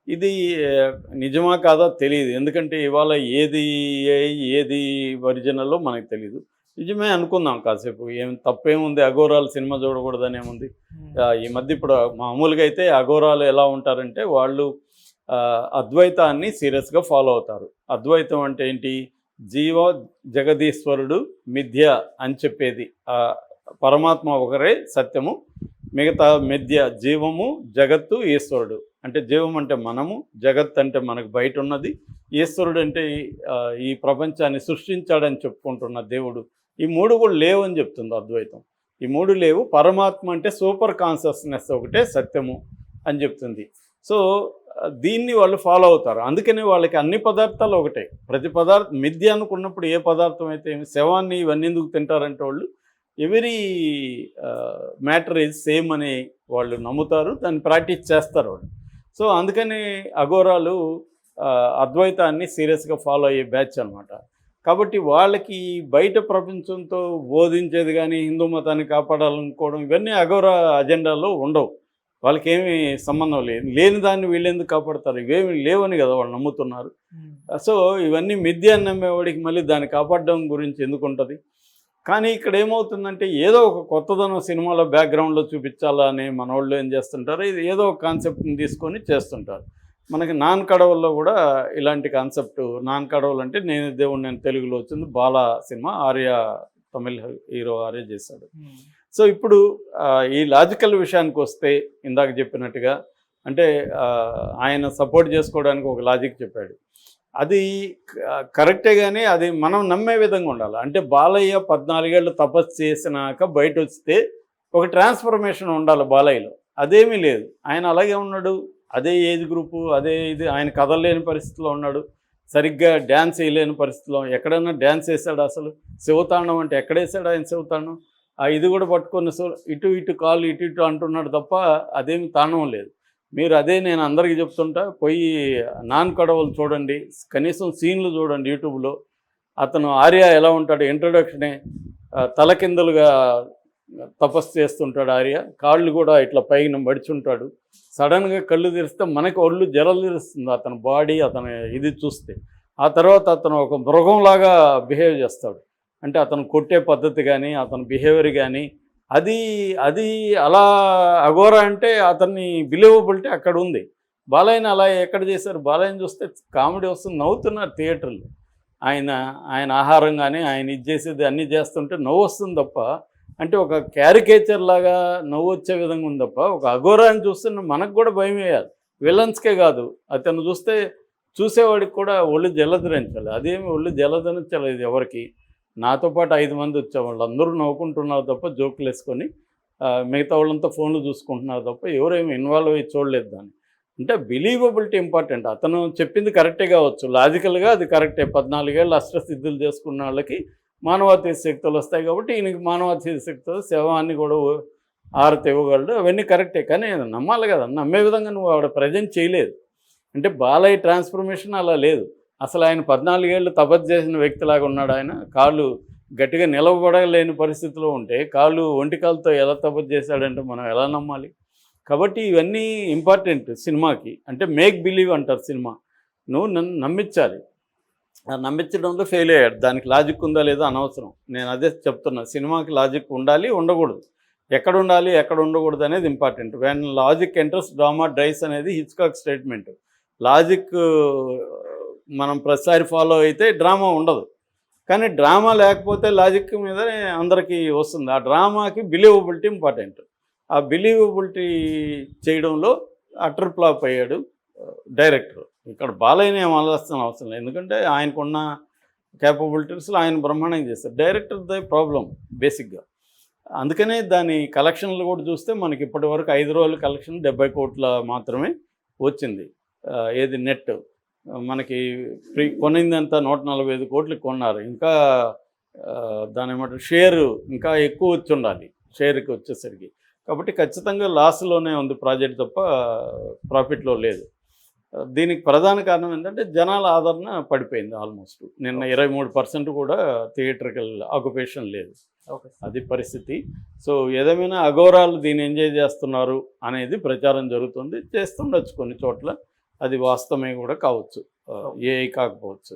ఇది నిజమా కాదా తెలీదు. ఎందుకంటే ఇవాళ ఏది ఏఐ, ఏది ఒరిజినలో మనకు తెలీదు. నిజమే అనుకుందాం కాసేపు. ఏం తప్పేముంది, 'అఘోరాలు' సినిమా చూడకూడదనేముంది. హ్మ్. ఈ మధ్య ఇప్పుడు మామూలుగా అయితే 'అఘోరాలు' ఎలా ఉంటారంటే వాళ్ళు అద్వైతాన్ని సీరియస్‌గా ఫాలో అవుతారు. అద్వైతం అంటే ఏంటి? జీవ జగదీశ్వరుడు మిథ్య అని చెప్పేది. పరమాత్మ ఒకరే సత్యము. మిగతా మిథ్య. జీవము, జగత్తు, ఈశ్వరుడు. అంటే జీవం అంటే మనము, జగత్ అంటే మనకు బయట ఉన్నది, ఈశ్వరుడు అంటే ఈ ప్రపంచాన్ని సృష్టించాడని చెప్పుకుంటున్న దేవుడు. ఈ మూడు కూడా లేవని చెప్తుంది అద్వైతం. ఈ మూడు లేవు. పరమాత్మ అంటే సూపర్ కాన్షియస్నెస్ ఒకటే సత్యము అని చెప్తుంది. సో దీన్ని వాళ్ళు ఫాలో అవుతారు. అందుకని వాళ్ళకి అన్ని పదార్థాలు ఒకటే. ప్రతి పదార్థం మిథ్య అనుకున్నప్పుడు ఏ పదార్థం అయితే శవాన్ని ఇవన్నీ ఎందుకు తింటారంటే వాళ్ళు ఎవరీ మ్యాటర్ ఈజ్ సేమ్ అని వాళ్ళు నమ్ముతారు, దాన్ని ప్రాక్టీస్ చేస్తారు వాళ్ళు. సో అందుకని అఘోరాలు అద్వైతాన్ని సీరియస్గా ఫాలో అయ్యే బ్యాచ్ అనమాట. కాబట్టి వాళ్ళకి బయట ప్రపంచంతో బోధించేది కానీ హిందూ మతాన్ని కాపాడాలనుకోవడం ఇవన్నీ అఘోర అజెండాలో ఉండవు. వాళ్ళకేమీ సంబంధం లేదు. లేని దాన్ని వీళ్ళెందుకు కాపాడతారు? ఇవేమి లేవని కదా వాళ్ళు నమ్ముతున్నారు. సో ఇవన్నీ మిథ్య అని నమ్మేవాడికి మళ్ళీ దాన్ని కాపాడడం గురించి ఎందుకు ఉంటుంది? కానీ ఇక్కడ ఏమవుతుందంటే ఏదో ఒక కొత్తదనం సినిమాలో బ్యాక్గ్రౌండ్లో చూపించాలా అని మనోళ్ళు ఏం చేస్తుంటారు, ఇది ఏదో ఒక కాన్సెప్ట్ని తీసుకొని చేస్తుంటారు. మనకి నాన్ కడవల్లో కూడా ఇలాంటి కాన్సెప్ట్. నాన్ కడవలు అంటే నేను దేవుడు నేను తెలుగులో వచ్చింది బాలా సినిమా. ఆర్య తమిళ హీరో ఆర్య చేశాడు. సో ఇప్పుడు ఈ లాజికల్ విషయానికి వస్తే ఇందాక చెప్పినట్టుగా అంటే ఆయన సపోర్ట్ చేసుకోవడానికి ఒక లాజిక్ చెప్పాడు. అది కరెక్టే, కానీ అది మనం నమ్మే విధంగా ఉండాలి. అంటే బాలయ్య 14 ఏళ్ళు తపస్సు చేసినాక బయట వస్తే ఒక ట్రాన్స్ఫర్మేషన్ ఉండాలి బాలయ్యలో. అదేమీ లేదు. ఆయన అలాగే ఉన్నాడు. అదే ఏజ్ గ్రూపు, అదే ఇది. ఆయన కదలలేని పరిస్థితిలో ఉన్నాడు. సరిగ్గా డ్యాన్స్ వేయలేని పరిస్థితిలో. ఎక్కడైనా డ్యాన్స్ వేసాడు అసలు? శివతాండం అంటే ఎక్కడేసాడు ఆయన శివతాండం? ఇది కూడా పట్టుకొని ఇటు ఇటు కాళ్ళు ఇటు ఇటు అంటున్నాడు తప్ప అదేమి తాండవం లేదు. మీరు అదే నేను అందరికీ చెప్తుంటా, పోయి నాన్ కడవలు చూడండి, కనీసం సీన్లు చూడండి యూట్యూబ్లో. అతను ఆర్య ఎలా ఉంటాడు, ఇంట్రొడక్షనే తలకిందులుగా తపస్సు చేస్తుంటాడు ఆర్య. కాళ్ళు కూడా ఇట్లా పైన మడిచుంటాడు. సడన్గా కళ్ళు తెరిస్తే మనకి ఒళ్ళు జరలు తెరుస్తుంది అతని బాడీ, అతని ఇది చూస్తే. ఆ తర్వాత అతను ఒక మృగంలాగా బిహేవ్ చేస్తాడు. అంటే అతను కొట్టే పద్ధతి కానీ అతని బిహేవియర్ కానీ అది అది అలా అఘోర అంటే అతన్ని బిలీవబిలిటీ అక్కడ ఉంది. బాలయ్యని అలా ఎక్కడ చేశారు? బాలయ్యని చూస్తే కామెడీ వస్తుంది, నవ్వుతున్నారు థియేటర్లు. ఆయన ఆయన ఆహారం కానీ ఆయన ఇది చేసేది అన్నీ చేస్తుంటే నవ్వు వస్తుంది తప్ప, అంటే ఒక క్యారికేచర్ లాగా నవ్వు వచ్చే విధంగా ఉంది తప్ప, ఒక అఘోరాన్ని చూస్తే మనకు కూడా భయం వేయాలి. విలన్స్కే కాదు, అతను చూస్తే చూసేవాడికి కూడా ఒళ్ళు జలధరించాలి. అదేమి ఒళ్ళు జలధరించలేదు ఎవరికి. నాతో పాటు 5 మంది వచ్చేవాళ్ళు, అందరూ నవ్వుకుంటున్నారు తప్ప జోకులు వేసుకొని. మిగతా వాళ్ళంతా ఫోన్లు చూసుకుంటున్నారు తప్ప ఎవరేమి ఇన్వాల్వ్ అయ్యి చూడలేదు దాన్ని. అంటే బిలీవబిలిటీ ఇంపార్టెంట్. అతను చెప్పింది కరెక్టే కావచ్చు, లాజికల్గా అది కరెక్టే. 14 ఏళ్ళు అష్టసిద్ధులు చేసుకున్న వాళ్ళకి మానవాతీత శక్తులు వస్తాయి కాబట్టి ఈయనకి మానవాతీత శక్తులు శవాన్ని కూడా ఆరతి ఇవ్వగలడు. అవన్నీ కరెక్టే, కానీ నమ్మాలి కదా. నమ్మే విధంగా నువ్వు ఆవిడ ప్రజెంట్ చేయలేదు. అంటే బాలయ్య ట్రాన్స్ఫర్మేషన్ అలా లేదు. అసలు ఆయన 14 ఏళ్ళు తపస్సు చేసిన వ్యక్తిలాగా ఉన్నాడు. ఆయన కాళ్ళు గట్టిగా నిలబడలేని పరిస్థితిలో ఉంటే కాళ్ళు ఒంటి కాలుతో ఎలా తపస్సు చేశాడంటే మనం ఎలా నమ్మాలి? కాబట్టి ఇవన్నీ ఇంపార్టెంట్ సినిమాకి. అంటే మేక్ బిలీవ్ అంటారు సినిమా. నువ్వు నన్ను నమ్మించాలి. నమ్మించడంలో ఫెయిల్ అయ్యాడు. దానికి లాజిక్ ఉందా లేదా అనవసరం. నేను అదే చెప్తున్నా, సినిమాకి లాజిక్ ఉండాలి, ఉండకూడదు. ఎక్కడ ఉండాలి, ఎక్కడ ఉండకూడదు అనేది important. When logic enters drama డ్రైస్ అనేది హిచ్కాక్ స్టేట్మెంట్. లాజిక్ మనం ప్రతిసారి ఫాలో అయితే డ్రామా ఉండదు. కానీ డ్రామా లేకపోతే లాజిక్ మీదనే అందరికీ వస్తుంది. ఆ డ్రామాకి బిలీవబిలిటీ ఇంపార్టెంట్. ఆ బిలీవబిలిటీ చేయడంలో అటర్ ఫ్లాప్ అయ్యాడు డైరెక్టర్. ఇక్కడ బాలయ్యని ఏం ఆలోచన అవసరం లేదు, ఎందుకంటే ఆయనకున్న క్యాపబిలిటీస్లో ఆయన బ్రహ్మాండంగా చేస్తారు. డైరెక్టర్దే ప్రాబ్లం బేసిక్గా. అందుకనే దాని కలెక్షన్లు కూడా చూస్తే మనకి ఇప్పటి వరకు 5 రోజుల కలెక్షన్ 70 కోట్ల మాత్రమే వచ్చింది. ఏది నెట్ మనకి కొనిందంతా 145 కోట్లు కొన్నారు. ఇంకా దాని ఏమంటారు షేరు ఇంకా ఎక్కువ వచ్చి ఉండాలి షేర్కి వచ్చేసరికి. కాబట్టి ఖచ్చితంగా లాస్లోనే ఉంది ప్రాజెక్ట్ తప్ప ప్రాఫిట్లో లేదు. దీనికి ప్రధాన కారణం ఏంటంటే జనాల ఆదరణ పడిపోయింది. ఆల్మోస్ట్ నిన్న 23% కూడా థియేటర్కల్ ఆక్యుపేషన్ లేదు. అది పరిస్థితి. సో ఏదేమైనా అఘోరాలు దీన్ని ఎంజాయ్ చేస్తున్నారు అనేది ప్రచారం జరుగుతుంది. చేస్తుండొచ్చు కొన్ని చోట్ల. అది వాస్తవమే కూడా కావచ్చు, ఏఐ కాకపోవచ్చు.